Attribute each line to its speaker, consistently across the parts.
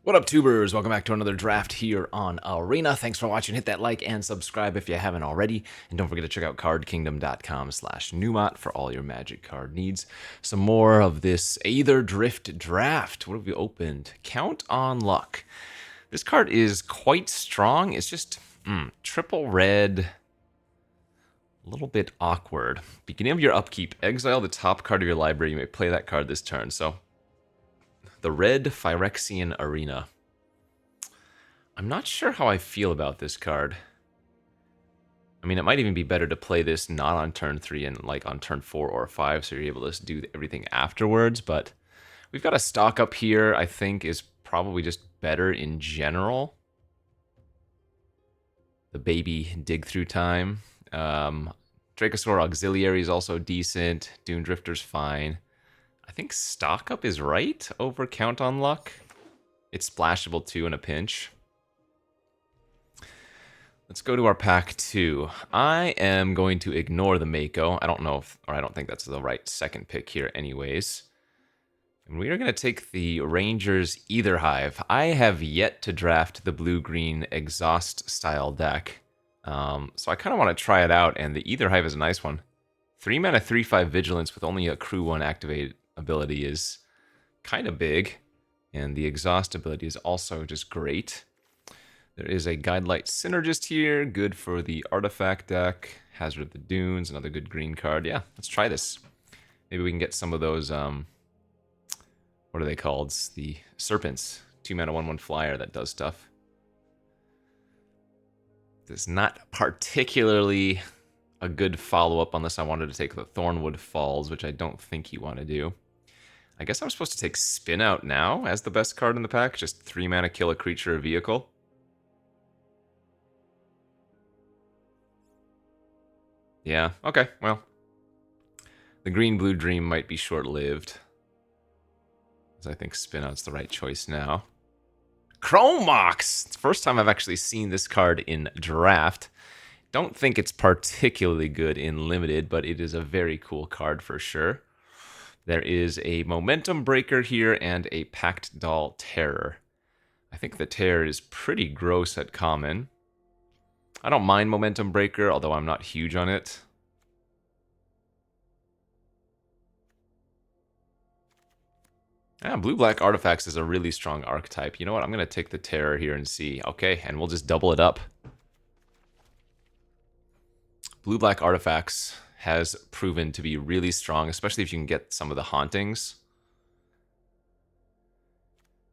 Speaker 1: What up, tubers? Welcome back to another draft here on Arena. Thanks for watching. Hit that like and subscribe if you haven't already. And don't forget to check out cardkingdom.com/Numot for all your Magic card needs. Some more of this Aetherdrift draft. What have we opened? Count on Luck. This card is quite strong. It's just triple red. A little bit awkward. Beginning of your upkeep, exile the top card of your library. You may play that card this turn. So the red Phyrexian Arena. I'm not sure how I feel about this card. I mean, it might even be better to play this not on turn 3 and like on turn 4 or 5, so you're able to do everything afterwards, but we've got a stock up here I think is probably just better in general. The baby dig through time. Dracosaur Auxiliary is also decent. Dune Drifter's fine. I think stock up is right over Count on Luck. It's splashable too in a pinch. Let's go to our pack 2. I am going to ignore the Mako. I don't know if, or I don't think that's the right second pick here anyways. And we are going to take the Rangers Aetherhive. I have yet to draft the blue-green exhaust style deck. So I kind of want to try it out, and the Aetherhive is a nice one. 3 mana, 3/5 Vigilance with only a Crew 1 activate ability is kind of big. And the exhaust ability is also just great. There is a Guidelight Synergist here, good for the artifact deck. Hazard of the Dunes, another good green card. Yeah, let's try this. Maybe we can get some of those, what are they called? The Serpents. 2 mana, 1/1 flyer that does stuff. It's not particularly a good follow-up unless I wanted to take the Thornwood Falls, which I don't think you want to do. I guess I'm supposed to take Spin Out now as the best card in the pack. Just 3 mana, kill a creature or vehicle. Yeah, okay, well. The green-blue dream might be short-lived. I think Spin Out's the right choice now. Chrome Mox! It's the first time I've actually seen this card in draft. Don't think it's particularly good in limited, but it is a very cool card for sure. There is a Momentum Breaker here and a Pact Doll Terror. I think the Terror is pretty gross at common. I don't mind Momentum Breaker, although I'm not huge on it. Yeah, blue-black artifacts is a really strong archetype. You know what? I'm going to take the Terror here and see. Okay, and we'll just double it up. Blue-black artifacts has proven to be really strong, especially if you can get some of the hauntings.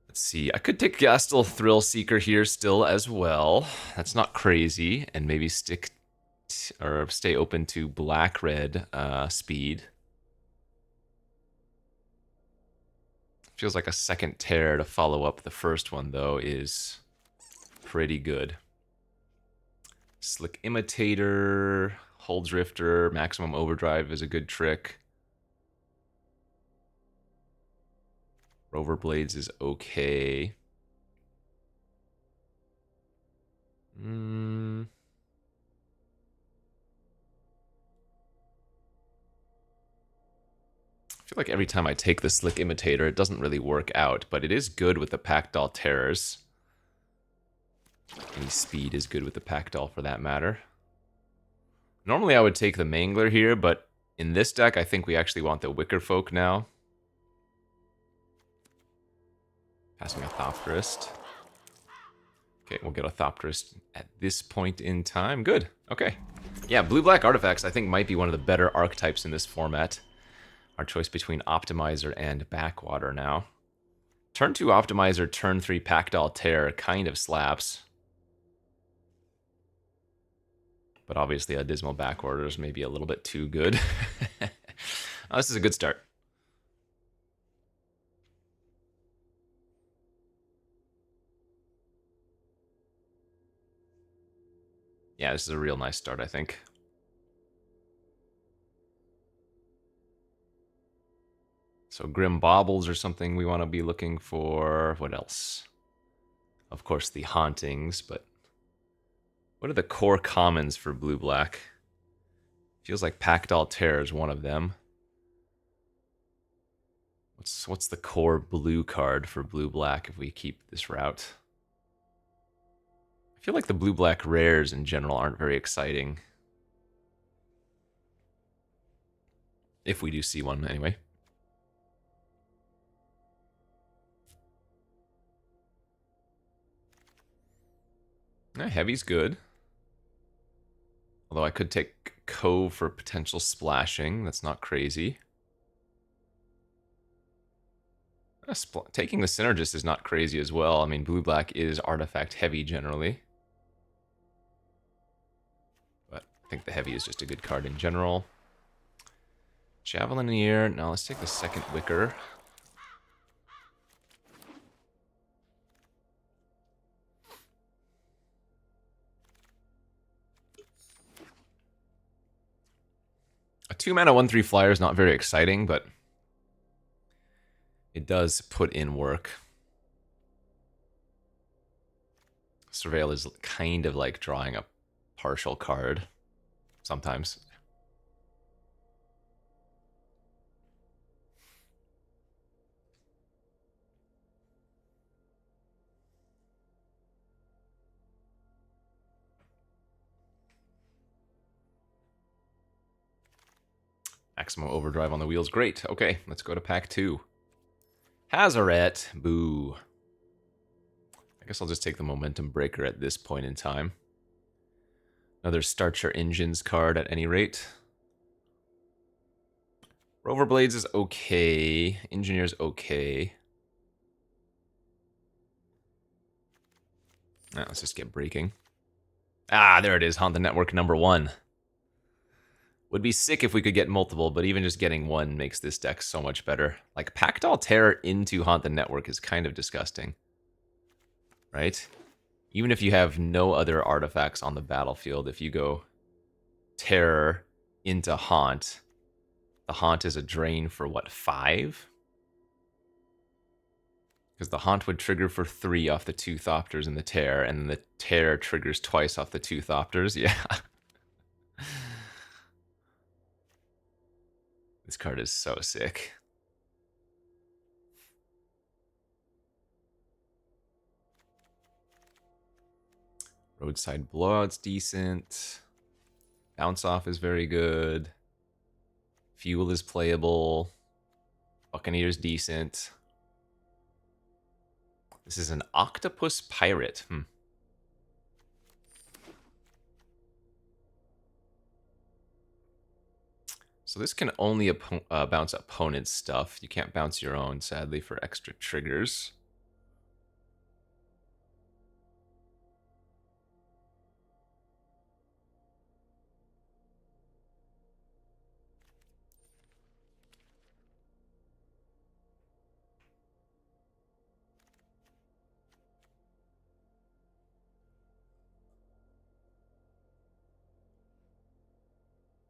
Speaker 1: Let's see. I could take Gastel Thrill Seeker here still as well. That's not crazy. And maybe stick or stay open to black-red speed. Feels like a second Terror to follow up the first one, though, is pretty good. Slick Imitator, Hull Drifter, Maximum Overdrive is a good trick. Rover Blades is okay. I feel like every time I take the Slick Imitator, it doesn't really work out, but it is good with the Pact Doll Terrors. Any speed is good with the Pact Doll for that matter. Normally I would take the Mangler here, but in this deck I think we actually want the Wicker Folk now. Passing a Thopterist. Okay, we'll get a Thopterist at this point in time. Good, okay. Yeah, blue-black artifacts I think might be one of the better archetypes in this format. Our choice between Optimizer and Backwater now. Turn 2 Optimizer, turn 3 Pact Doll Terror kind of slaps. But obviously a Dismal Backwater is maybe a little bit too good. This is a good start. Yeah, this is a real nice start, I think. So Grim Baubles or something we want to be looking for. What else? Of course, the Hauntings, but what are the core commons for blue-black? Feels like Pact Doll Terror is one of them. What's the core blue card for blue-black if we keep this route? I feel like the blue-black rares in general aren't very exciting. If we do see one, anyway. Heavy's good. Although I could take Cove for potential splashing. That's not crazy. Taking the Synergist is not crazy as well. I mean, blue-black is artifact heavy generally. But I think the heavy is just a good card in general. Javelineer. Now let's take the second Wicker. A 2-mana 1/3 flyer is not very exciting, but it does put in work. Surveil is kind of like drawing a partial card sometimes. Maximum overdrive on the wheels. Great. Okay, let's go to pack 2. Hazaret. Boo. I guess I'll just take the Momentum Breaker at this point in time. Another Start Your Engines card at any rate. Rover Blades is okay. Engineer's okay. Let's just get breaking. Ah, there it is. Haunt the Network #1. Would be sick if we could get multiple, but even just getting one makes this deck so much better. Like, Packed Terror into Haunt the Network is kind of disgusting. Right? Even if you have no other artifacts on the battlefield, if you go Terror into Haunt, the Haunt is a drain for, what, 5? Because the Haunt would trigger for 3 off the 2 Thopters in the Terror, and then the Terror triggers twice off the 2 Thopters. Yeah. This card is so sick. Roadside Blowout's decent. Bounce Off is very good. Fuel is playable. Buccaneer's decent. This is an Octopus Pirate. So this can only bounce opponent's stuff. You can't bounce your own, sadly, for extra triggers.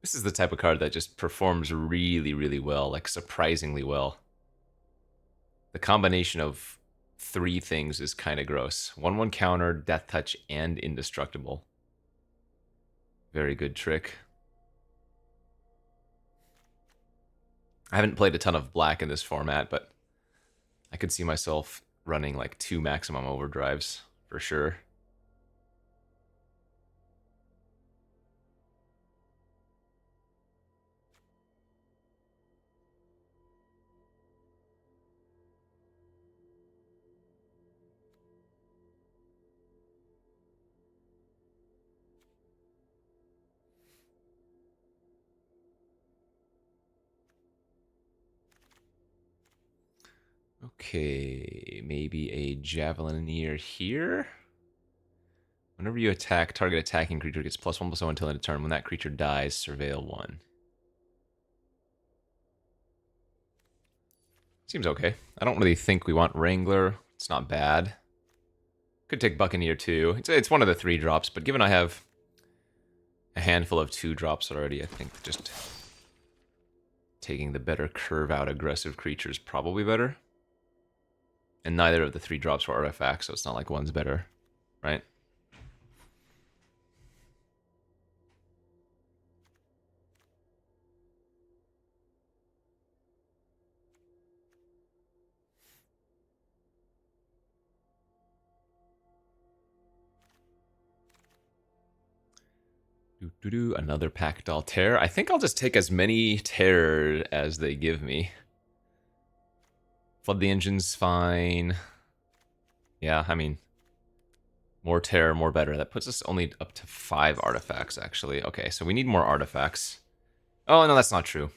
Speaker 1: This is the type of card that just performs really, really well, like surprisingly well. The combination of 3 things is kind of gross. 1/1 counter, Death Touch, and Indestructible. Very good trick. I haven't played a ton of black in this format, but I could see myself running like 2 maximum overdrives for sure. Okay, maybe a Javelineer here. Whenever you attack, target attacking creature gets +1/+0 until end of turn. When that creature dies, surveil 1. Seems okay. I don't really think we want Wrangler. It's not bad. Could take Buccaneer too. It's one of the 3 drops, but given I have a handful of 2 drops already, I think just taking the better curve out aggressive creature is probably better. And neither of the 3 drops were artifacts, so it's not like one's better, right? Another Pactol Terror. I think I'll just take as many Terror as they give me. Flood the Engine's fine. Yeah, I mean, more Terror, more better. That puts us only up to 5 artifacts, actually. Okay, so we need more artifacts. Oh, no, that's not true.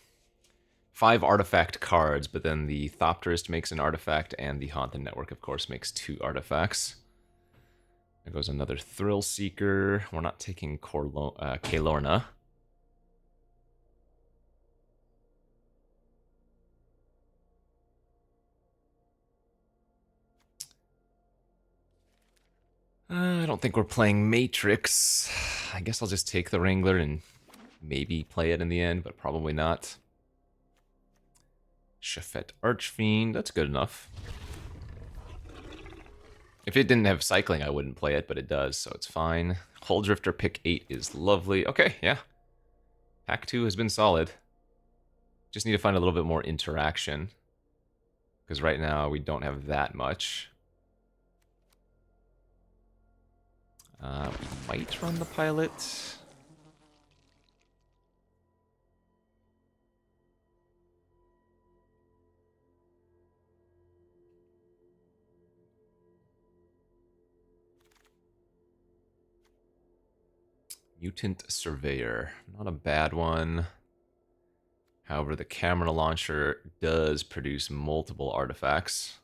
Speaker 1: 5 artifact cards, but then the Thopterist makes an artifact, and the Haunt the Network, of course, makes 2 artifacts. There goes another Thrill Seeker. We're not taking Kalorna. I don't think we're playing Matrix. I guess I'll just take the Wrangler and maybe play it in the end, but probably not. Shafet Archfiend, that's good enough. If it didn't have cycling, I wouldn't play it, but it does, so it's fine. Hull Drifter pick 8 is lovely. Okay, yeah. Pack 2 has been solid. Just need to find a little bit more interaction, because right now we don't have that much. We might run the pilot. Mutant Surveyor. Not a bad one. However, the camera launcher does produce multiple artifacts.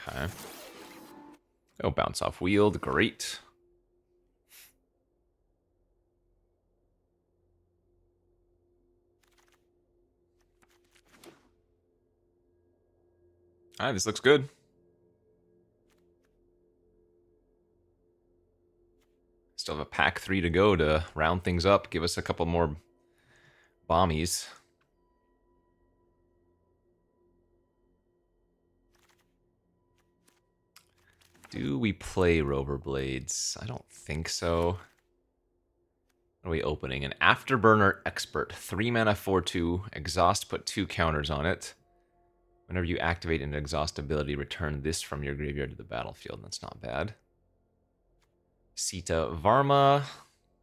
Speaker 1: Okay. Oh, bounce off wield. Great. Alright, this looks good. Still have a pack 3 to go to round things up. Give us a couple more bombies. Do we play Rover Blades? I don't think so. What are we opening? An Afterburner Expert. 3 mana, 4/2. Exhaust, put 2 counters on it. Whenever you activate an exhaust ability, return this from your graveyard to the battlefield. That's not bad. Sita Varma.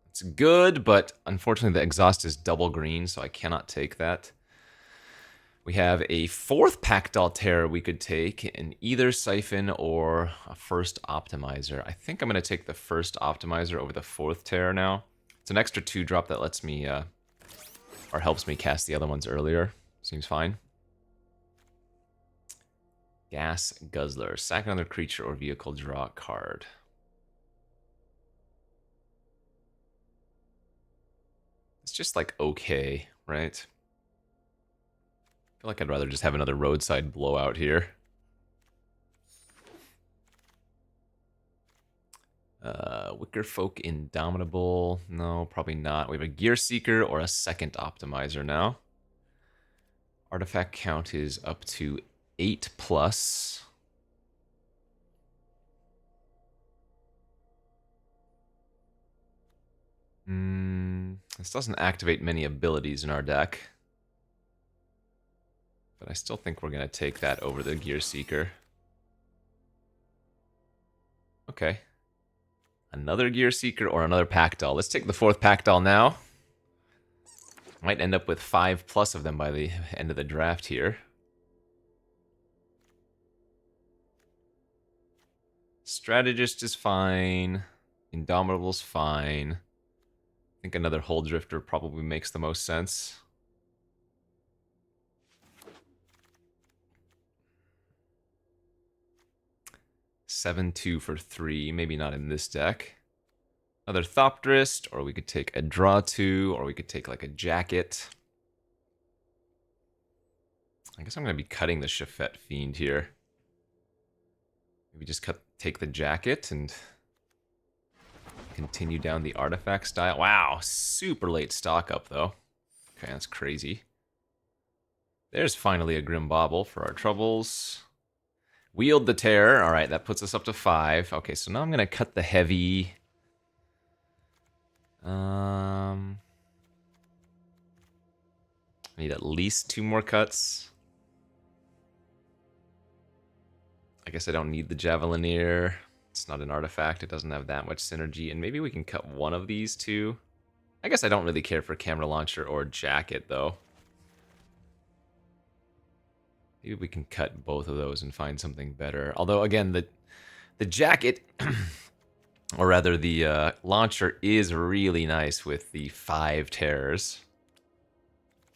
Speaker 1: It's good, but unfortunately the exhaust is double green, so I cannot take that. We have a 4th Pactol Terror we could take in either Siphon or a first Optimizer. I think I'm going to take the first Optimizer over the 4th Terror now. It's an extra 2-drop that lets me, or helps me cast the other ones earlier. Seems fine. Gas Guzzler. Sack another creature or vehicle, draw a card. It's just like okay, right? I feel like I'd rather just have another roadside blowout here. Wicker Folk Indomitable. No, probably not. We have a Gear Seeker or a second Optimizer now. Artifact count is up to 8+. This doesn't activate many abilities in our deck. But I still think we're going to take that over the Gear Seeker. Okay. Another Gear Seeker or another Pactol. Let's take the 4th Pactol now. Might end up with 5+ of them by the end of the draft here. Strategist is fine. Indomitable's fine. I think another Hull Drifter probably makes the most sense. $7/2 for 3. Maybe not in this deck. Another Thopterist, or we could take a draw 2, or we could take like a Jacket. I guess I'm going to be cutting the Shafet Fiend here. Maybe just take the Jacket and continue down the artifact style. Wow, super late stock up though. Okay, that's crazy. There's finally a Grim Bauble for our troubles. Wield the Terror. All right, that puts us up to 5. Okay, so now I'm going to cut the heavy. I need at least 2 more cuts. I guess I don't need the Javelineer. It's not an artifact. It doesn't have that much synergy. And maybe we can cut one of these two. I guess I don't really care for camera launcher or jacket, though. Maybe we can cut both of those and find something better. Although, again, the jacket, or rather the launcher, is really nice with the 5 terrors.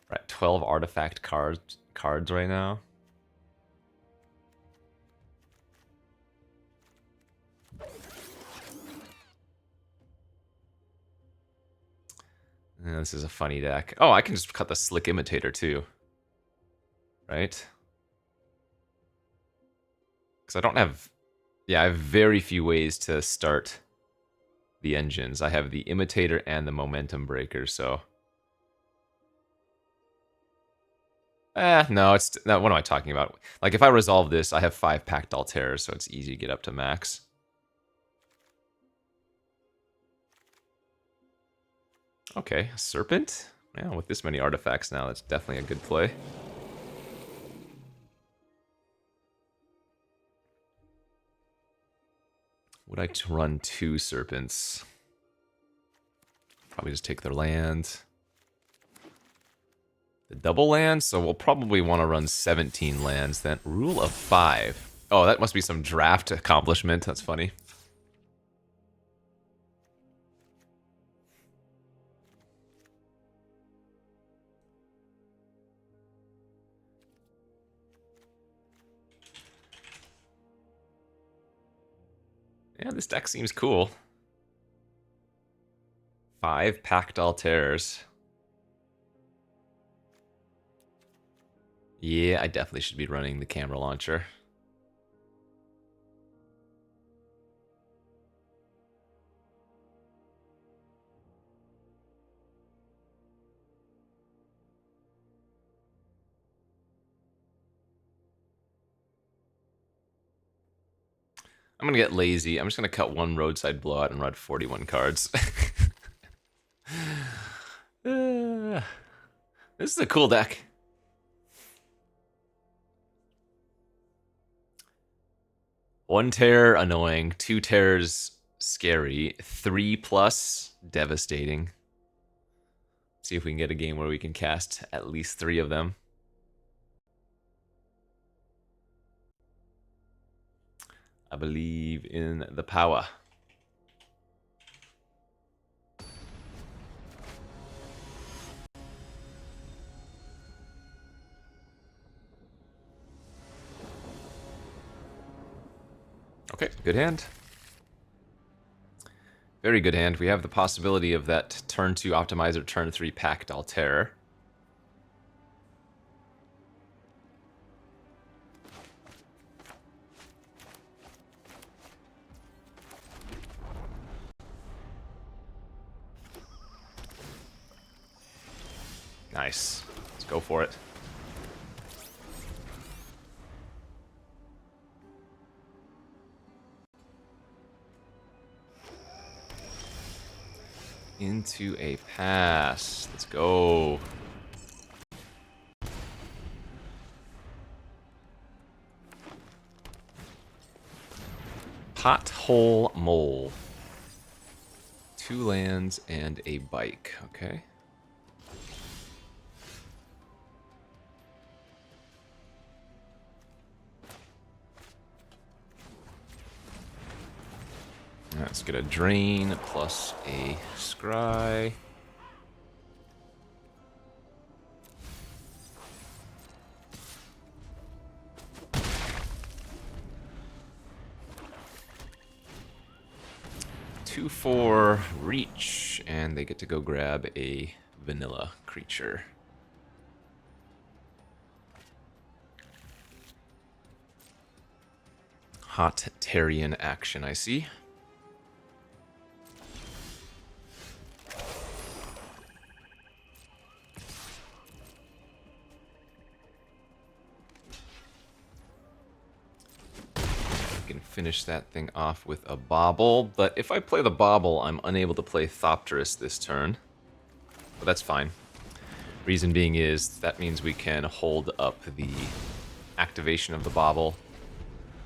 Speaker 1: We're at 12 artifact cards right now. Yeah, this is a funny deck. Oh, I can just cut the Slick Imitator too. Right? Because I don't have... Yeah, I have very few ways to start the engines. I have the Imitator and the Momentum Breaker, so... no, it's... No, what am I talking about? Like, if I resolve this, I have 5 Pactol Terrors, so it's easy to get up to max. Okay, Serpent? Yeah, with this many artifacts now, that's definitely a good play. Would I run 2 Serpents? Probably just take their land. The double land, so we'll probably want to run 17 lands then. Rule of 5. Oh, that must be some draft accomplishment. That's funny. Yeah, this deck seems cool. 5 Pactol Terrors. Yeah, I definitely should be running the camera launcher. I'm gonna get lazy. I'm just gonna cut 1 roadside blowout and run 41 cards. This is a cool deck. One terror, annoying. 2 terrors, scary. 3+, devastating. See if we can get a game where we can cast at least 3 of them. I believe in the power. Okay, good hand. Very good hand. We have the possibility of that turn 2 Optimizer, turn 3 Pactol Terror. Nice. Let's go for it. Into a pass. Let's go. Pothole Mole. 2 lands and a bike. Okay. Let's get a drain plus a scry. Two for reach, and they get to go grab a vanilla creature. Hot Terrian action, I see. Finish that thing off with a bobble, but if I play the bobble, I'm unable to play Thopterus this turn. But that's fine. Reason being is that means we can hold up the activation of the bobble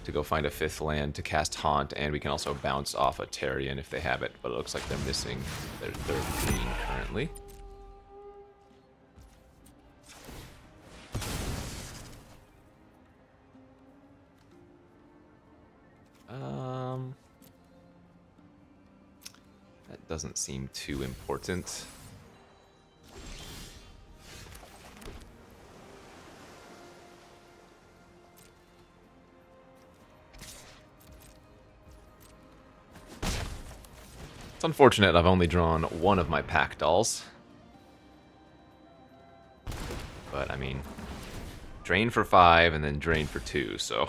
Speaker 1: to go find a 5th land to cast Haunt, and we can also bounce off a Tarion if they have it, but it looks like they're missing their 3rd green currently. That doesn't seem too important. It's unfortunate I've only drawn one of my pack dolls. But, I mean, drain for 5 and then drain for 2, so...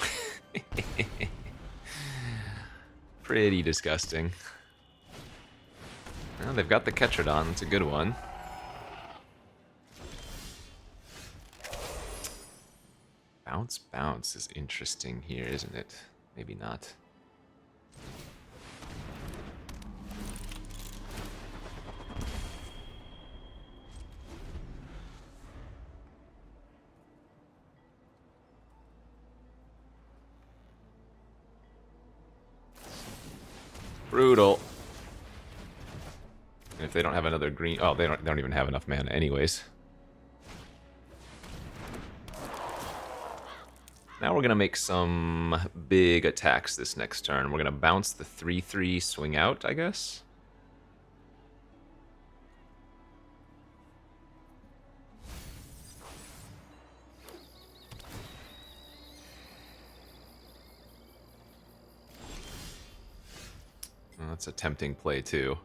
Speaker 1: pretty disgusting. Well, they've got the Ketradon, it's a good one. Bounce is interesting here, isn't it? Maybe not. Brutal. And if they don't have another green... Oh, they don't even have enough mana anyways. Now we're going to make some big attacks this next turn. We're going to bounce the 3/3 swing out, I guess. Well, that's a tempting play too.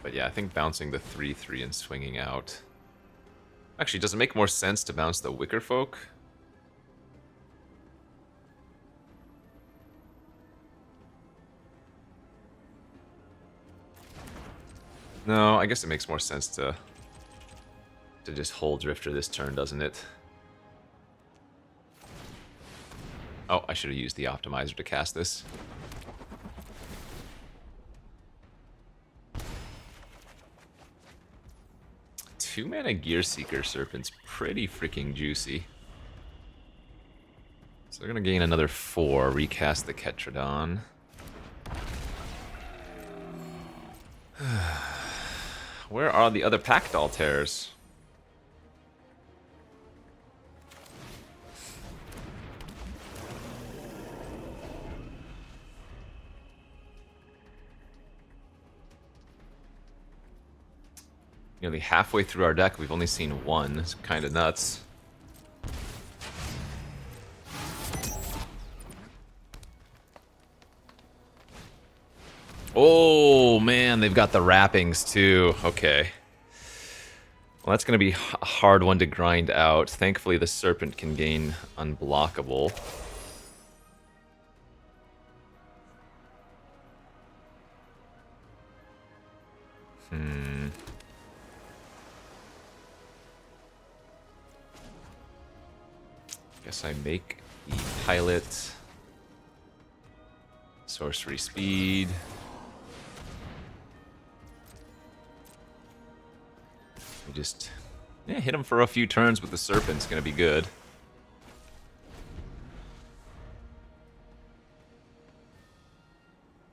Speaker 1: But yeah, I think bouncing the 3/3 and swinging out. Actually, does it make more sense to bounce the Wicker Folk? No, I guess it makes more sense to just hold Drifter this turn, doesn't it? Oh, I should have used the Optimizer to cast this. Two-mana Gearseeker Serpent's pretty freaking juicy. So they're going to gain another 4, recast the Ketradon. Where are the other Pact Altairs? Nearly halfway through our deck, we've only seen one. It's kind of nuts. Oh, man, they've got the wrappings, too. Okay. Well, that's going to be a hard one to grind out. Thankfully, the Serpent can gain Unblockable. Guess I make the Pilot. Sorcery Speed. We just hit him for a few turns with the Serpent's gonna be good.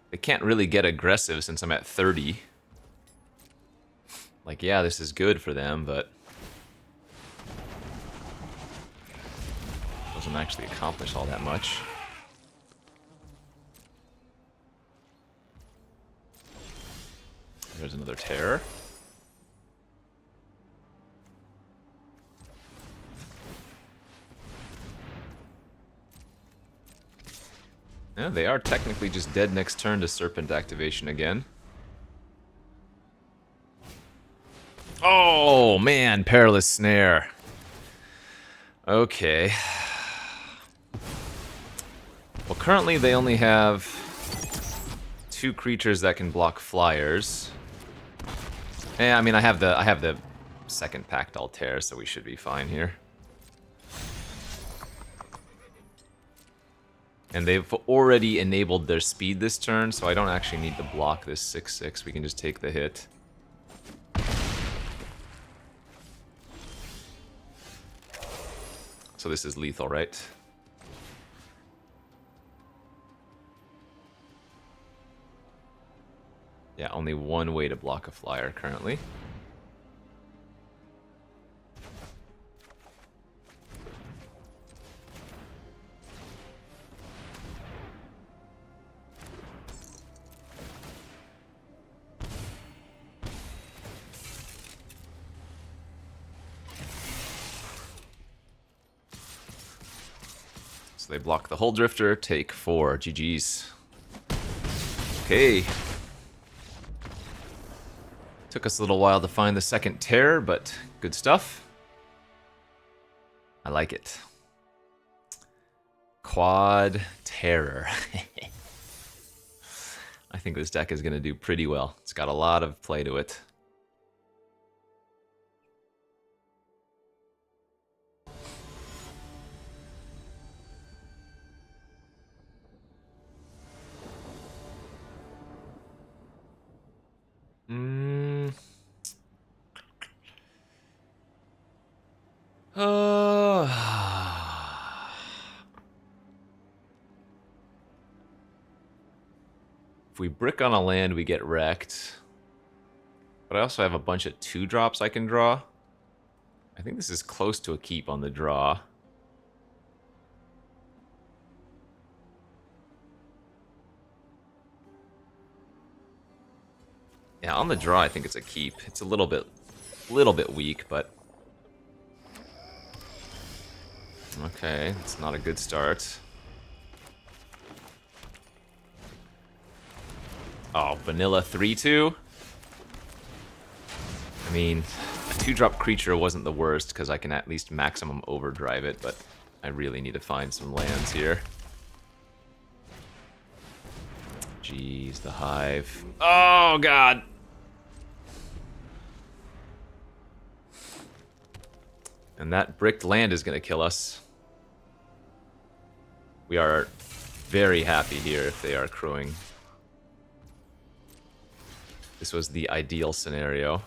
Speaker 1: They can't really get aggressive since I'm at 30. Like, yeah, this is good for them, but doesn't actually accomplish all that much. There's another Terror. Yeah, they are technically just dead next turn to Serpent activation again. Oh, man, Perilous Snare. Okay. Well, currently they only have 2 creatures that can block flyers. Yeah, I mean, I have the second Pact Altair, so we should be fine here. And they've already enabled their speed this turn, so I don't actually need to block this 6/6. We can just take the hit. So this is lethal, right? Yeah, only one way to block a flyer currently. So they block the Hull Drifter, take 4. GG's. Okay. Took us a little while to find the second terror, but good stuff. I like it. Quad terror. I think this deck is going to do pretty well. It's got a lot of play to it. If we brick on a land, we get wrecked. But I also have a bunch of 2-drops I can draw. I think this is close to a keep on the draw. Yeah, on the draw, I think it's a keep. It's a little bit weak, but okay, it's not a good start. Oh, vanilla 3/2. I mean, a 2-drop creature wasn't the worst because I can at least maximum overdrive it, but I really need to find some lands here. Jeez, the Hive. Oh, God! And that bricked land is going to kill us. We are very happy here if they are crewing. This was the ideal scenario.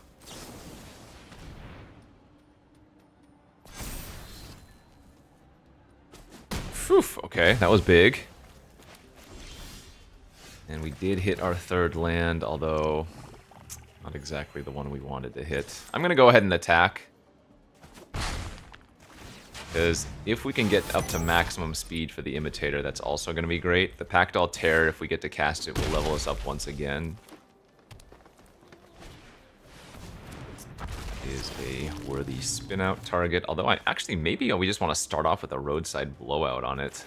Speaker 1: Phew, okay, that was big. And we did hit our third land, although not exactly the one we wanted to hit. I'm going to go ahead and attack. Because if we can get up to maximum speed for the Imitator, that's also going to be great. The Pactol Terror, if we get to cast it, will level us up once again. Is a worthy spin-out target. Although maybe we just want to start off with a roadside blowout on it.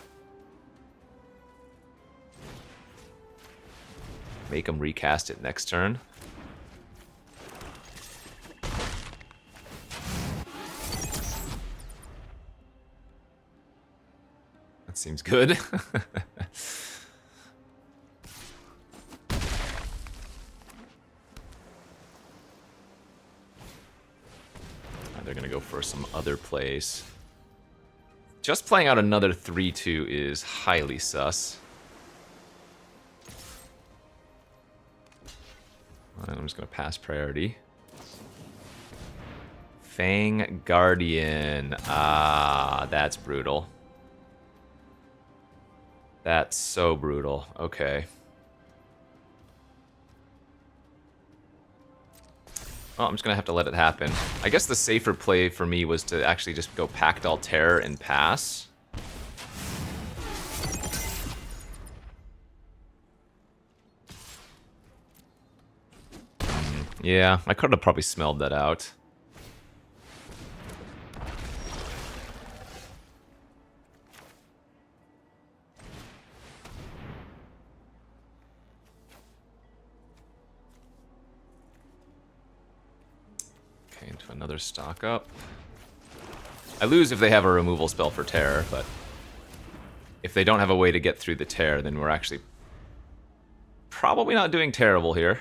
Speaker 1: Make them recast it next turn. That seems good. They're going to go for some other plays. Just playing out another 3/2 is highly sus. And I'm just going to pass priority. Fang Guardian. Ah, that's brutal. That's so brutal. Okay. Well, I'm just going to have to let it happen. I guess the safer play for me was to actually just go Pactol Terror and pass. Yeah, I could have probably smelled that out. Okay, into another stock up. I lose if they have a removal spell for Terror, but if they don't have a way to get through the Terror, then we're actually probably not doing terrible here.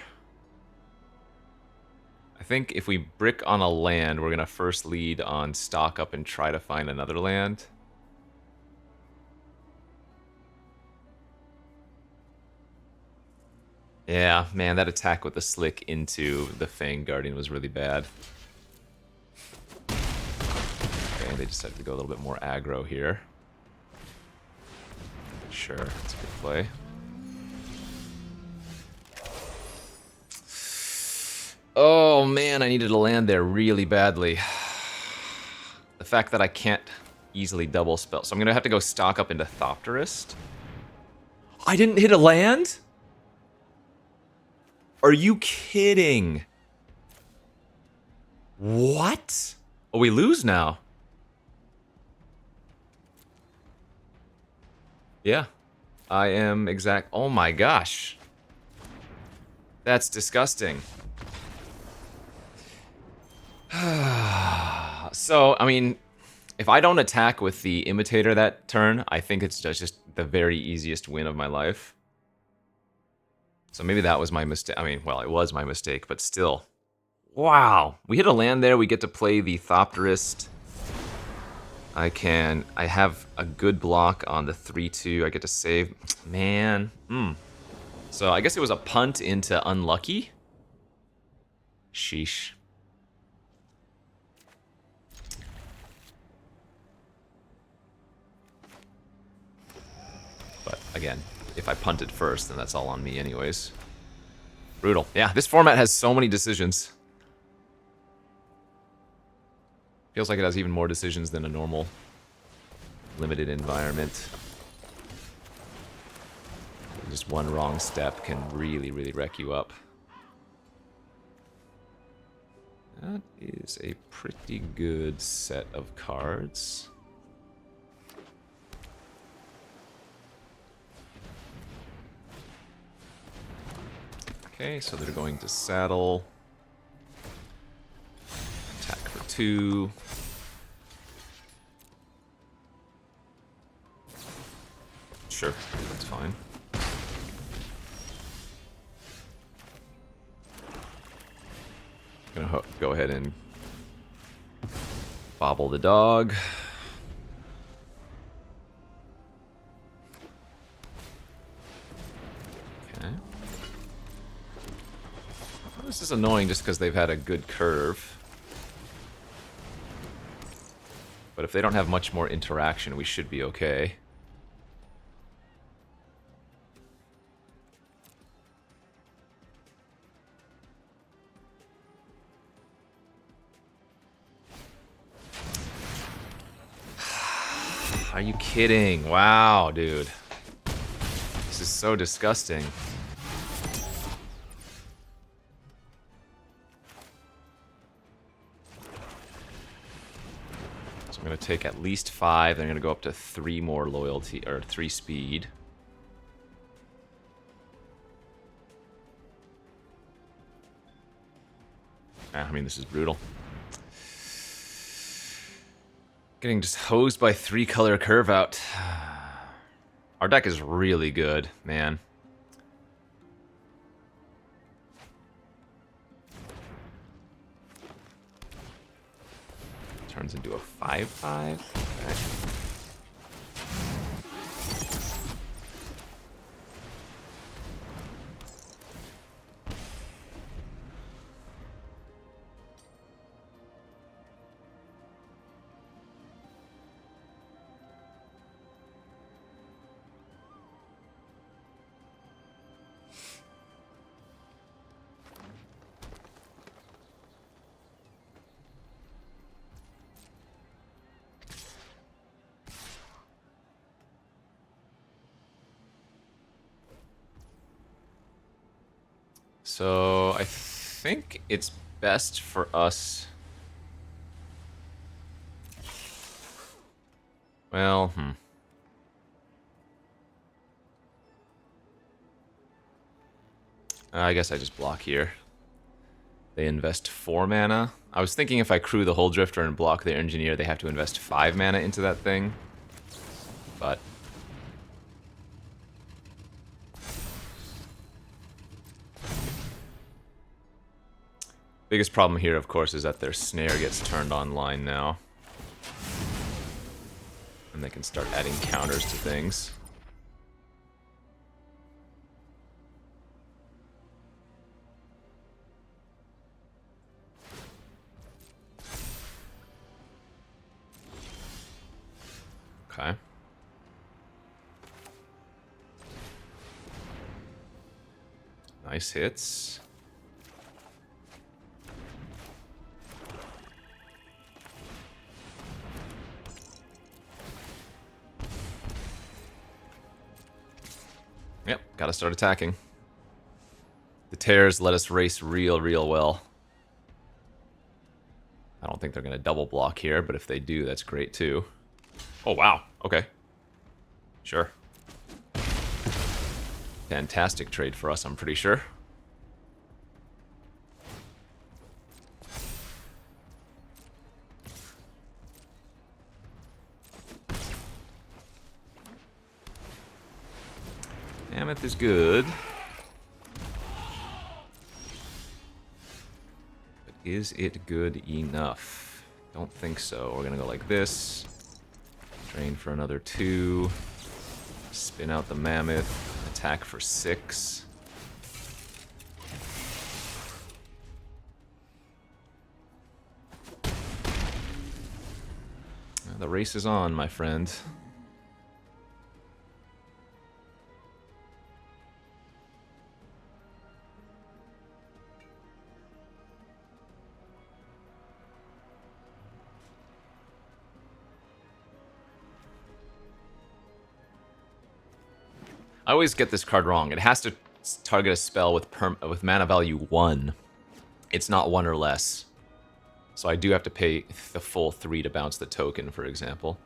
Speaker 1: I think if we brick on a land, we're going to first lead on stock up and try to find another land. Yeah, man, that attack with the Slick into the Fang Guardian was really bad. Okay, Okay, they decided to go a little bit more aggro here. Sure, that's a good play. Oh man, I needed to land there really badly. The fact that I can't easily double spell. So I'm gonna have to go stock up into Thopterist. I didn't hit a land? Are you kidding? What? Oh, we lose now. Yeah. I am exact. Oh my gosh. That's disgusting. So, I mean, if I don't attack with the Imitator that turn, I think it's just the very easiest win of my life. So maybe that was my mistake. I mean, well, it was my mistake, but still. Wow. We hit a land there. We get to play the Thopterist. I have a good block on the 3-2. I get to save. Man. So I guess it was a punt into unlucky. Sheesh. But again, if I punted first, then that's all on me anyways. Brutal. Yeah, this format has so many decisions. Feels like it has even more decisions than a normal limited environment. Just one wrong step can really, really wreck you up. That is a pretty good set of cards. Okay, so they're going to saddle. Attack for 2. Sure, that's fine. Gonna go ahead and bobble the dog. Okay. Well, this is annoying just because they've had a good curve. But if they don't have much more interaction, we should be okay. Are you kidding? Wow, dude. This is so disgusting. So I'm going to take at least 5. Then I'm going to go up to 3 more loyalty, or 3 speed. I mean, this is brutal. Getting just hosed by 3-color curve out. Our deck is really good, man. Turns into a 5/5. Okay. So I think it's best for us. Well, I guess I just block here. They invest 4 mana. I was thinking if I crew the Hull Drifter and block their Engineer, they have to invest 5 mana into that thing. But biggest problem here, of course, is that their Snare gets turned online now. And they can start adding counters to things. Okay. Nice hits. Yep, gotta start attacking. The tears let us race real well. I don't think they're gonna double block here, but if they do, that's great too. Oh, wow. Okay. Sure. Fantastic trade for us, I'm pretty sure. Mammoth is good. But is it good enough? Don't think so. We're gonna go like this. Drain for another 2. Spin out the Mammoth. Attack for 6. The race is on, my friend. I always get this card wrong. It has to target a spell with mana value 1. It's not 1 or less. So I do have to pay the full 3 to bounce the token, for example.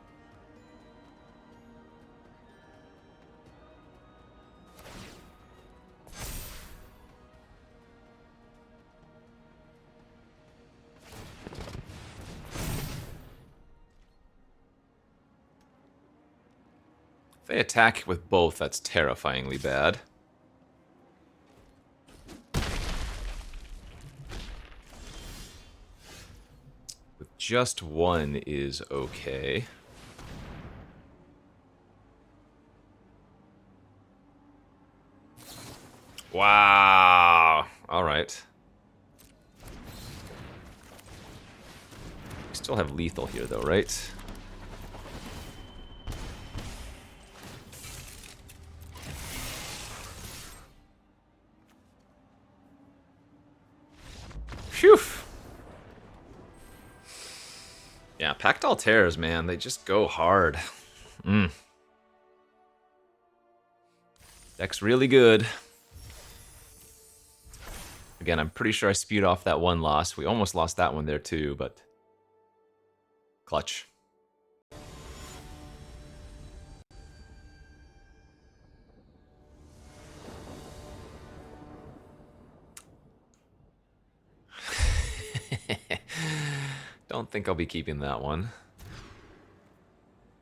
Speaker 1: If they attack with both, that's terrifyingly bad. With just 1 is okay. Wow. All right. We still have lethal here, though, right? Phew. Yeah, Pact Altairs, man, they just go hard. Deck's really good. Again, I'm pretty sure I spewed off that one loss. We almost lost that one there too, but clutch. Don't think I'll be keeping that one.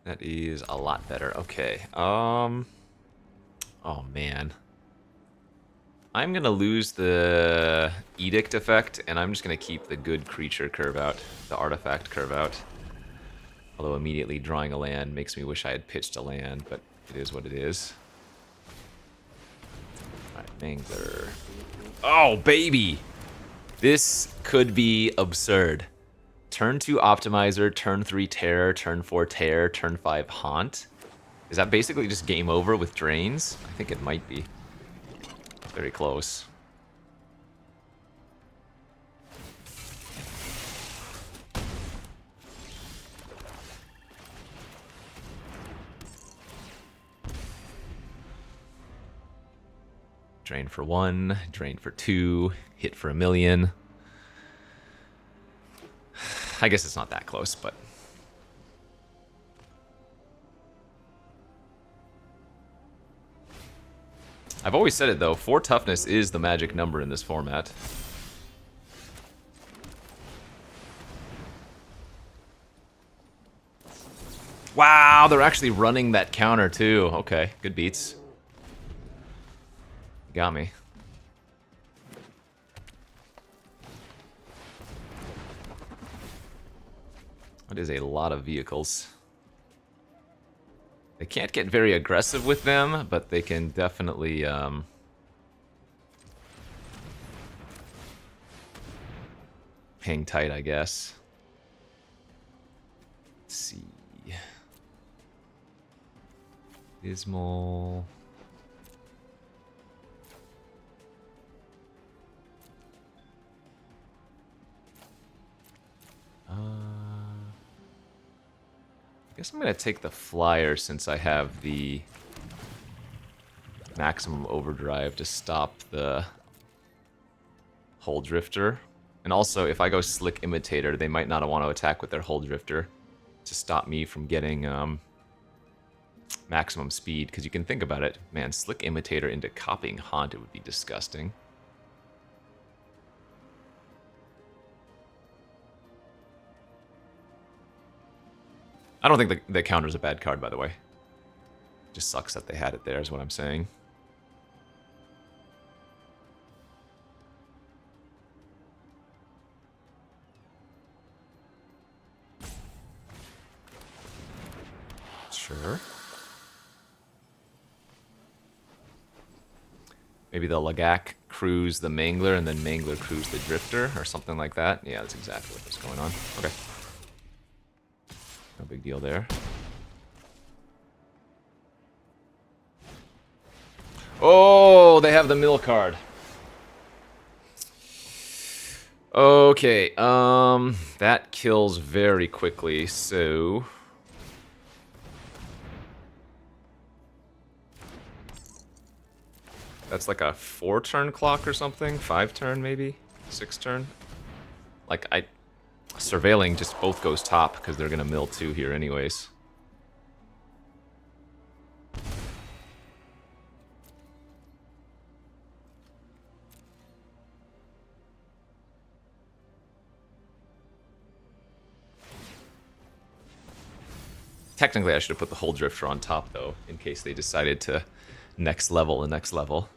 Speaker 1: That is a lot better. Okay. Oh man. I'm gonna lose the Edict effect, and I'm just gonna keep the good creature curve out, the artifact curve out. Although immediately drawing a land makes me wish I had pitched a land, but it is what it is. Alright, Mangler. Oh, baby! This could be absurd. Turn 2 Optimizer, turn 3 Terror, turn 4 Tear, turn 5 Haunt. Is that basically just game over with drains? I think it might be. Very close. Drain for 1, drain for 2, hit for 1,000,000. I guess it's not that close, but... I've always said it, though. 4 toughness is the magic number in this format. Wow, they're actually running that counter, too. Okay, good beats. Got me. That is a lot of vehicles. They can't get very aggressive with them, but they can definitely hang tight, I guess. Let's see. Dismal. I guess I'm gonna take the flyer since I have the maximum overdrive to stop the Hull Drifter. And also, if I go Slick Imitator, they might not want to attack with their Hull Drifter to stop me from getting maximum speed. Because you can think about it, man, Slick Imitator into Copying Haunt, it would be disgusting. I don't think the counter's a bad card, by the way. Just sucks that they had it there, is what I'm saying. Sure. Maybe the Lagak cruise the Mangler and then Mangler cruise the Drifter or something like that. Yeah, that's exactly what was going on. Okay. No big deal there. Oh, they have the mill card. Okay, that kills very quickly, so... That's like a 4-turn clock or something? 5-turn, maybe? 6-turn? Like, Surveilling just both goes top, because they're gonna mill 2 here anyways. Technically, I should have put the Hull Drifter on top, though, in case they decided to next level the next level.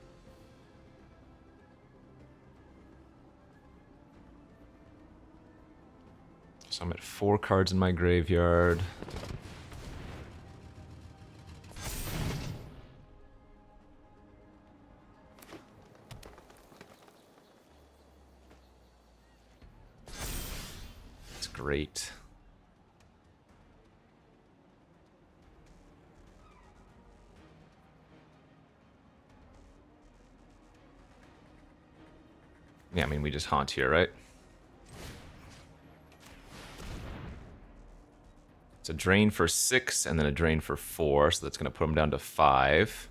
Speaker 1: So I'm at 4 cards in my graveyard. That's great. Yeah, I mean, we just haunt here, right? It's a drain for 6 and then a drain for 4, so that's going to put them down to 5.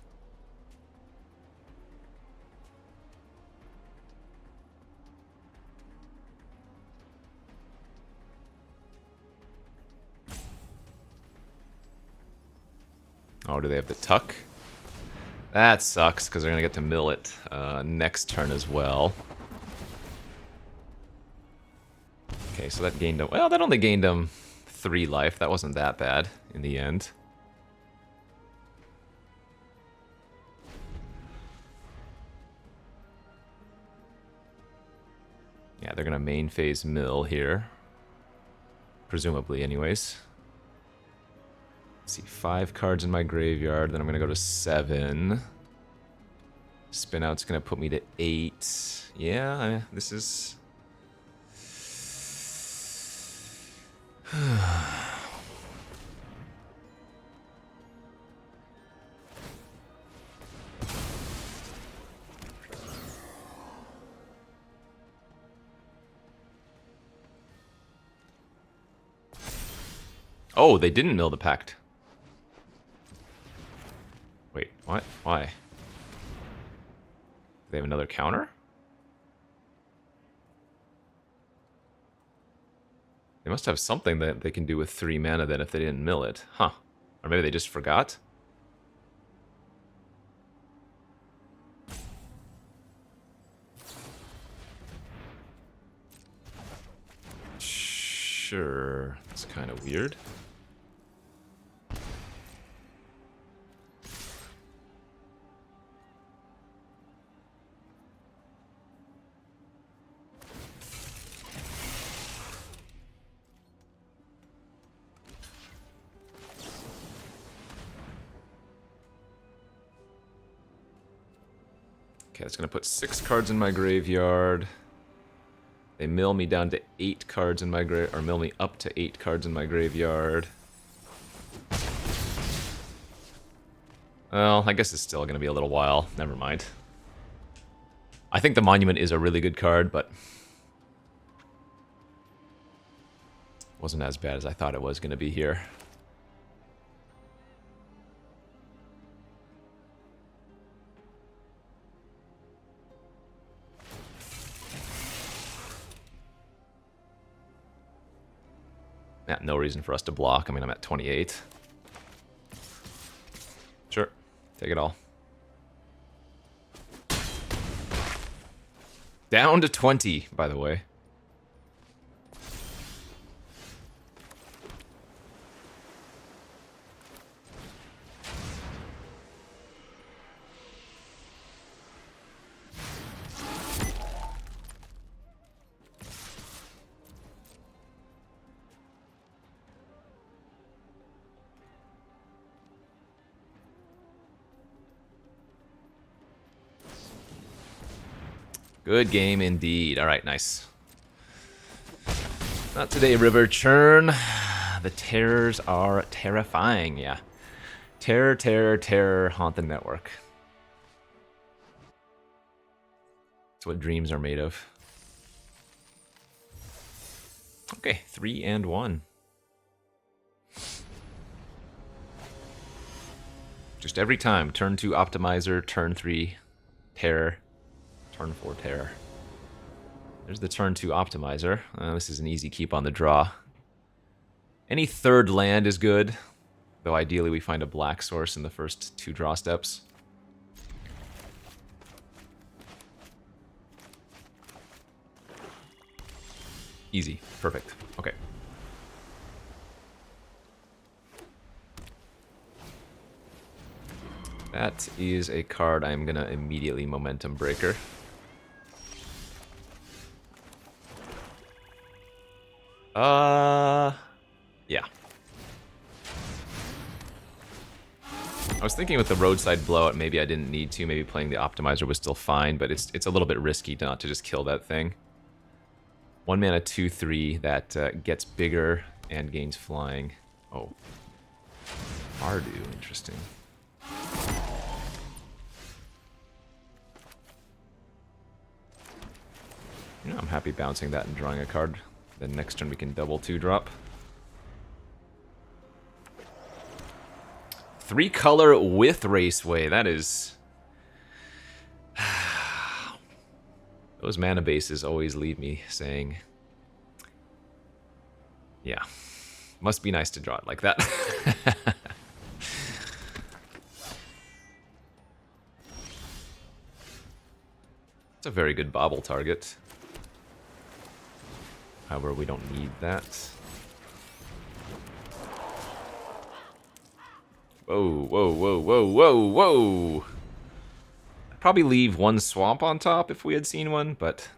Speaker 1: Oh, do they have the tuck? That sucks, because they're going to get to mill it next turn as well. Okay, so that gained them... Well, that only gained them 3 life. That wasn't that bad in the end. Yeah, they're going to main phase mill here. Presumably, anyways. Let's see, 5 cards in my graveyard. Then I'm going to go to 7. Spin out's going to put me to 8. Yeah, this is... Oh, they didn't mill the pact. Wait, what? Why? They have another counter? They must have something that they can do with 3 mana then if they didn't mill it. Huh. Or maybe they just forgot? Sure. That's kind of weird. Okay, that's going to put 6 cards in my graveyard. They mill me down to 8 cards in my graveyard, or mill me up to 8 cards in my graveyard. Well, I guess it's still going to be a little while. Never mind. I think the Monument is a really good card, but wasn't as bad as I thought it was going to be here. Yeah, no reason for us to block. I mean, I'm at 28. Sure, take it all. Down to 20, by the way. Good game indeed. All right, nice. Not today, River Churn. The terrors are terrifying, yeah. Terror, terror, terror, haunt the network. That's what dreams are made of. Okay, 3 and 1. Just every time, turn 2 optimizer, turn 3 terror, turn 4 terror. There's the turn 2 optimizer. This is an easy keep on the draw. Any third land is good, though ideally we find a black source in the first 2 draw steps. Easy. Perfect. Okay. That is a card I'm gonna immediately momentum breaker. Yeah. I was thinking with the roadside blowout, maybe I didn't need to. Maybe playing the optimizer was still fine, but it's a little bit risky not to just kill that thing. 1 mana 2/3 that gets bigger and gains flying. Oh, Mardu, interesting. You know, I'm happy bouncing that and drawing a card. Then next turn we can double 2-drop. 3-color with Raceway. That is... Those mana bases always leave me saying... Yeah. Must be nice to draw it like that. It's a very good bobble target. However, we don't need that. Whoa, whoa, whoa, whoa, whoa, whoa! I'd probably leave 1 swamp on top if we had seen one, but...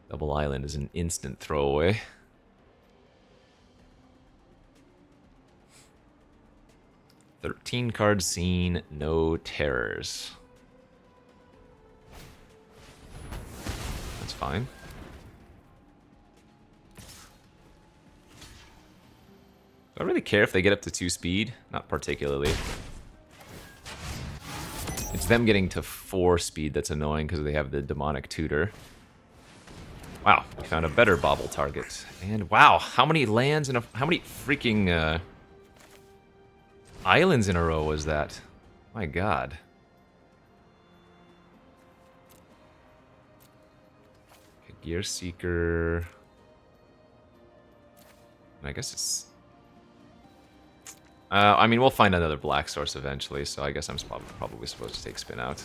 Speaker 1: Double Island is an instant throwaway. "13 cards seen, no terrors." That's fine. Do I really care if they get up to 2 speed? Not particularly. It's them getting to 4 speed that's annoying because they have the demonic tutor. Wow, we found a better bobble target. And wow, how many lands in a... How many freaking islands in a row was that? My god. Okay, Gear Seeker... I guess it's... I mean, we'll find another black source eventually, so I guess I'm probably supposed to take spin out.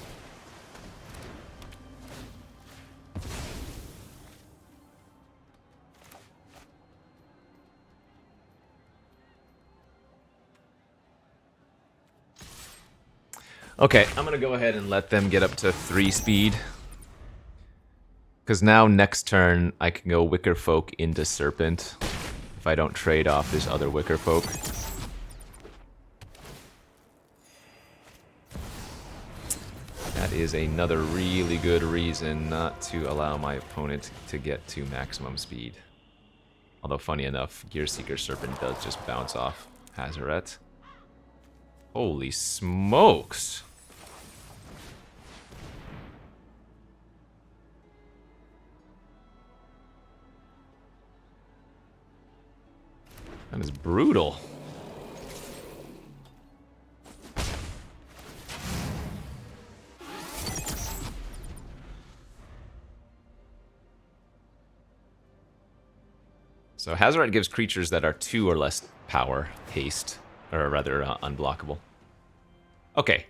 Speaker 1: Okay, I'm gonna go ahead and let them get up to 3 speed. Because now next turn I can go Wicker Folk into Serpent if I don't trade off this other Wicker Folk. That is another really good reason not to allow my opponent to get to maximum speed. Although, funny enough, Gear Seeker Serpent does just bounce off Hazaret. Holy smokes. That is brutal. So Hazoret gives creatures that are 2 or less power haste, or rather unblockable. Okay.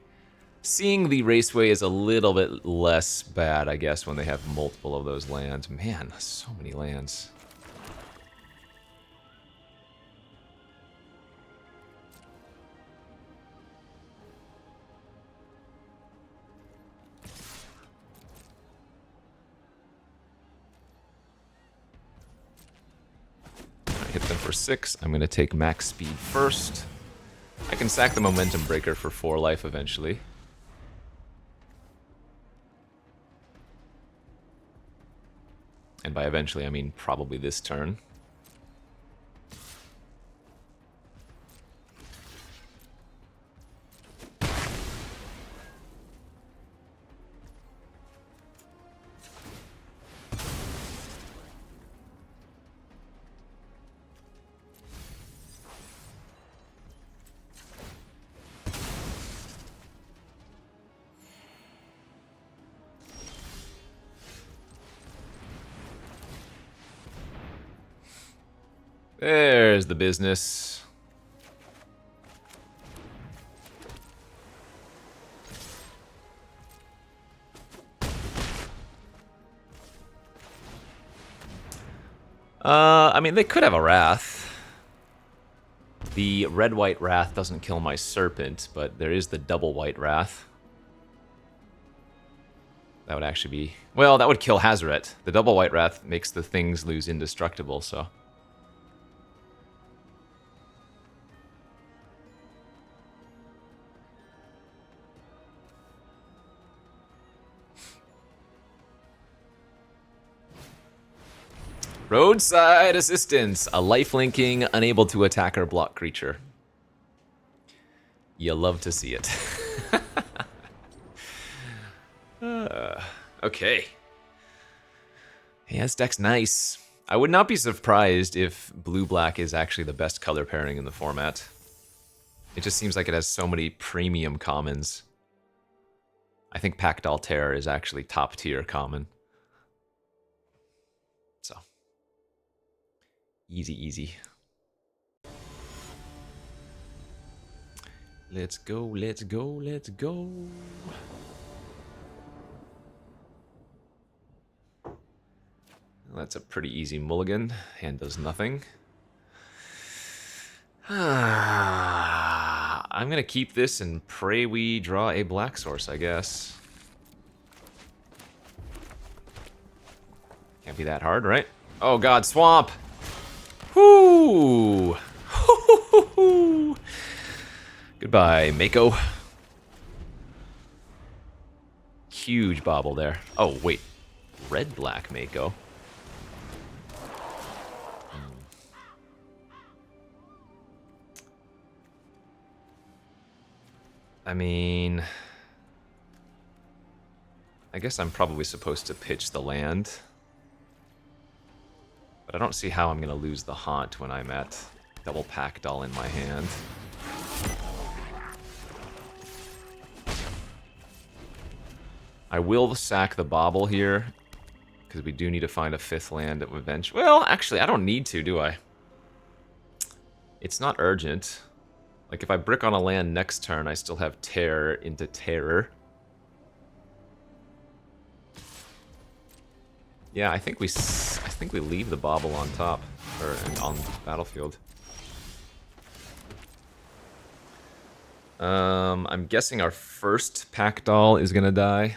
Speaker 1: Seeing the Raceway is a little bit less bad, I guess, when they have multiple of those lands. Man, so many lands. Hit them for 6. I'm going to take max speed first. I can sack the Momentum Breaker for 4 life eventually. And by eventually, I mean probably this turn. There's the business. I mean, they could have a Wrath. The red-white Wrath doesn't kill my Serpent, but there is the double-white Wrath. That would actually be... Well, that would kill Hazoret. The double-white Wrath makes the things lose indestructible, so... Roadside Assistance, a lifelinking, unable to attack or block creature. You love to see it. Okay. Yeah, this deck's nice. I would not be surprised if blue-black is actually the best color pairing in the format. It just seems like it has so many premium commons. I think Pact Altair is actually top-tier common. So... Easy, easy. Let's go, let's go, let's go. Well, that's a pretty easy mulligan. Hand does nothing. I'm gonna keep this and pray we draw a black source, I guess. Can't be that hard, right? Oh god, swamp! Whoo! Goodbye, Mako. Huge bobble there. Oh, wait. Red-black Mako. I mean... I guess I'm probably supposed to pitch the land. But I don't see how I'm going to lose the Haunt when I'm at double Packdoll in my hand. I will sack the Bobble here, because we do need to find a 5th land eventually. Well, actually, I don't need to, do I? It's not urgent. Like, if I brick on a land next turn, I still have Terror into Terror. Yeah, I think we leave the Bobble on top, or on battlefield. I'm guessing our first Packdoll is gonna die.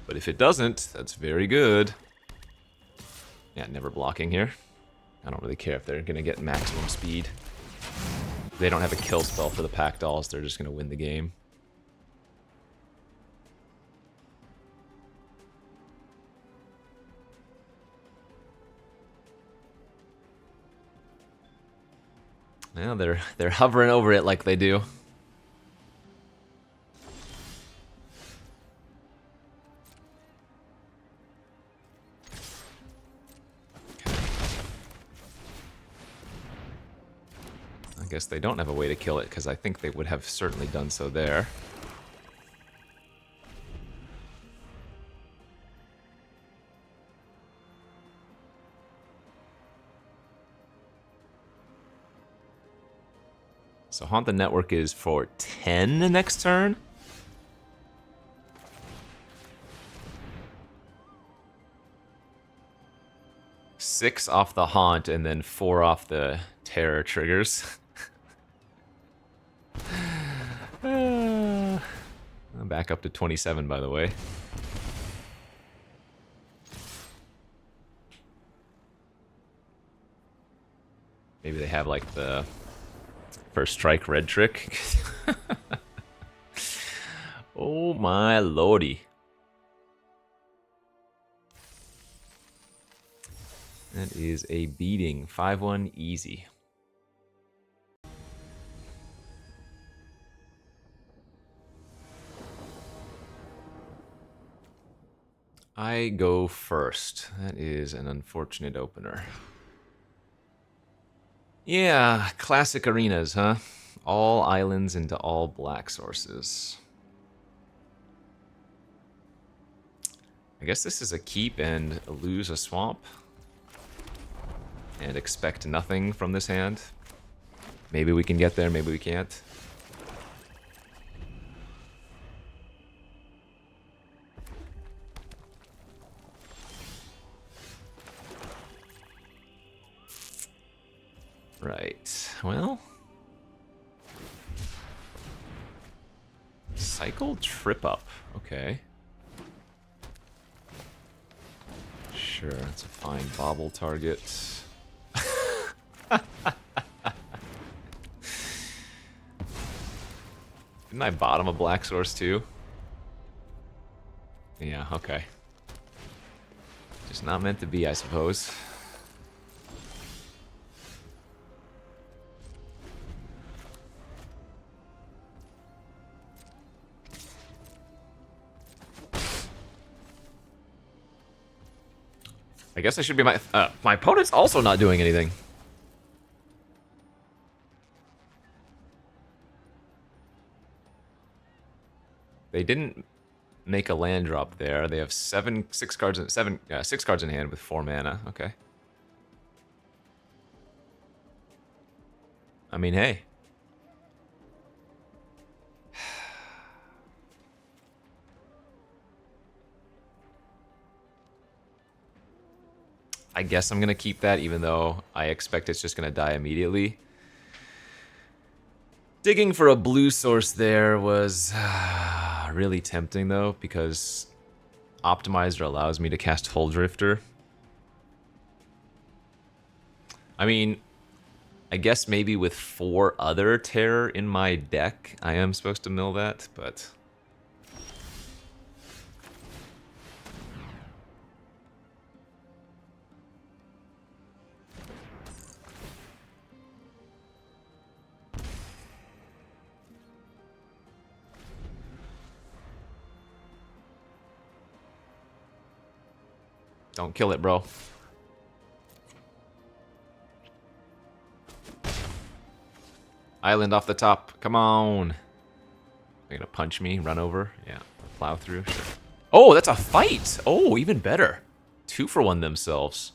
Speaker 1: But if it doesn't, that's very good. Yeah, never blocking here. I don't really care if they're gonna get maximum speed. If they don't have a kill spell for the Packdolls, they're just gonna win the game. Well, they're hovering over it like they do. I guess they don't have a way to kill it, because I think they would have certainly done so there. So Haunt the Network is for 10 next turn? Six off the Haunt, and then 4 off the Terror triggers. I'm back up to 27, by the way. Maybe they have, like, the first strike red trick. Oh my lordy. That is a beating. 5-1 easy. I go first. That is an unfortunate opener. Yeah, classic arenas, huh? All islands into all black sources. I guess this is a keep and lose a swamp. And expect nothing from this hand. Maybe we can get there, maybe we can't. Right, well... Cycle Trip Up, okay. Sure, that's a fine bobble target. Didn't I bottom a black source too? Yeah, okay. Just not meant to be, I suppose. I guess I should be my opponent's also not doing anything. They didn't make a land drop there. They have six cards in hand with 4 mana. Okay. I mean, hey. I guess I'm gonna keep that, even though I expect it's just gonna die immediately. Digging for a blue source there was really tempting, though, because Optimizer allows me to cast Hull Drifter. I mean, I guess maybe with 4 other Terror in my deck, I am supposed to mill that, but... Don't kill it, bro. Island off the top. Come on. You're gonna punch me, run over? Yeah. Plow through? Sure. Oh, that's a fight! Oh, even better. 2 for 1 themselves.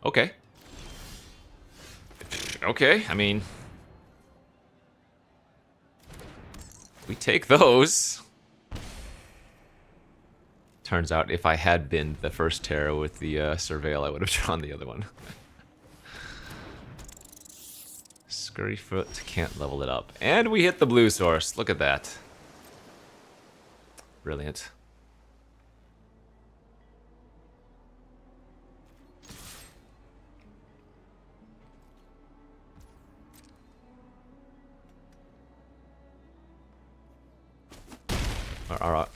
Speaker 1: Okay. Okay, I mean... we take those. Turns out if I had been the first Terror with the Surveil, I would have drawn the other one. Scurryfoot can't level it up. And we hit the blue source. Look at that. Brilliant.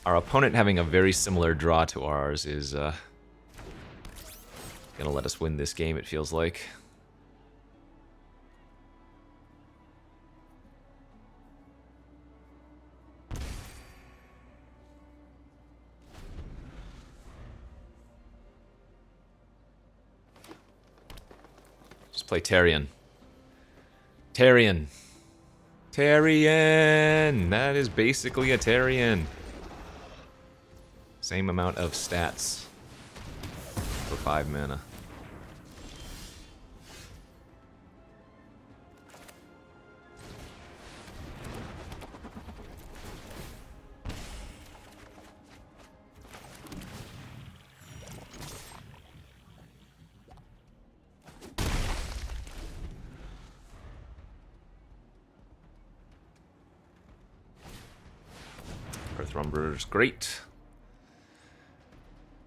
Speaker 1: Our opponent having a very similar draw to ours is gonna let us win this game, it feels like. play Tarion. Tarion. Tarion! That is basically a Tarion. Same amount of stats for 5 mana. Earthrumber's great.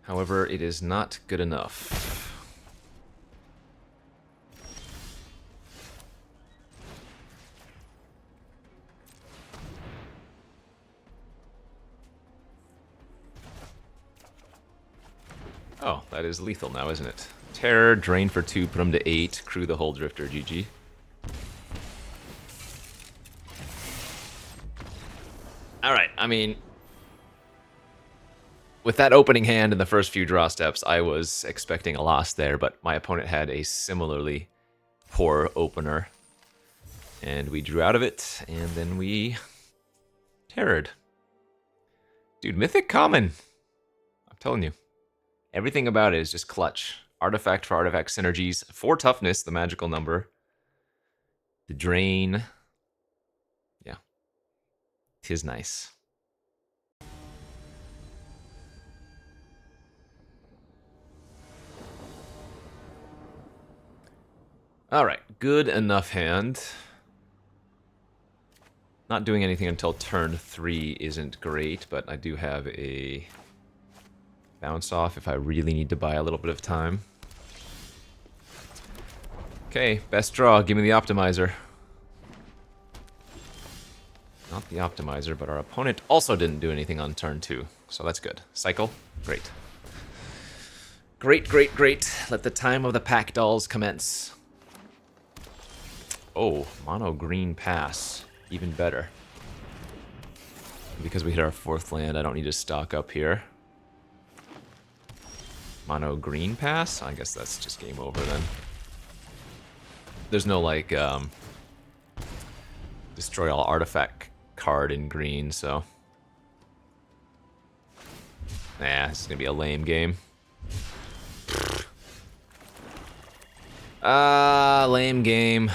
Speaker 1: However, it is not good enough. Oh, that is lethal now, isn't it? Terror, drain for 2, put him to 8, crew the Hull Drifter, GG. Alright, I mean, with that opening hand in the first few draw steps, I was expecting a loss there, but my opponent had a similarly poor opener. And we drew out of it, and then we terrored. Dude, Mythic Common! I'm telling you. Everything about it is just clutch. Artifact for artifact synergies. 4 toughness, the magical number. The drain. Yeah. 'Tis nice. Alright, good enough hand. Not doing anything until turn 3 isn't great, but I do have a bounce off if I really need to buy a little bit of time. Okay, best draw, give me the optimizer. Not the optimizer, but our opponent also didn't do anything on turn 2, so that's good. Cycle, great. Great, great, great. Let the time of the pack dolls commence. Oh, mono green pass, even better. Because we hit our 4th land, I don't need to stock up here. Mono green pass? I guess that's just game over then. There's no like destroy all artifact card in green, so nah, this is gonna be a lame game. Lame game.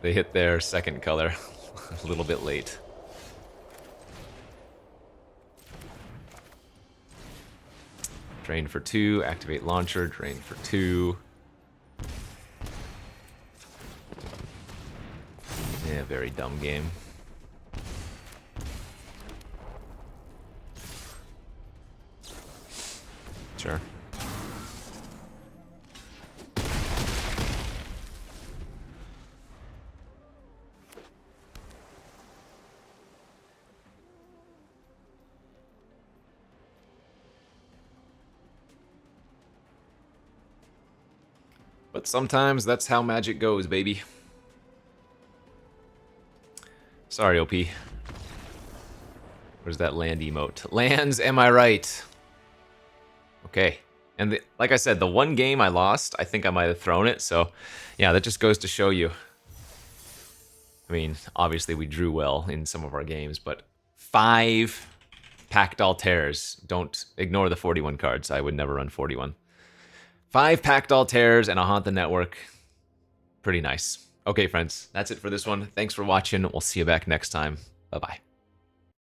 Speaker 1: They hit their second color a little bit late. Drain for 2, activate launcher, drain for 2. Yeah, very dumb game. Sure. But sometimes that's how Magic goes, baby. Sorry, OP. Where's that land emote? Lands, am I right? Okay. And like I said, the one game I lost, I think I might have thrown it. So, yeah, that just goes to show you. I mean, obviously we drew well in some of our games, but 5 Packed Altairs. Don't ignore the 41 cards. I would never run 41. 5 Packed Altairs and a Haunt the Network. Pretty nice. Okay, friends, that's it for this one. Thanks for watching. We'll see you back next time. Bye-bye.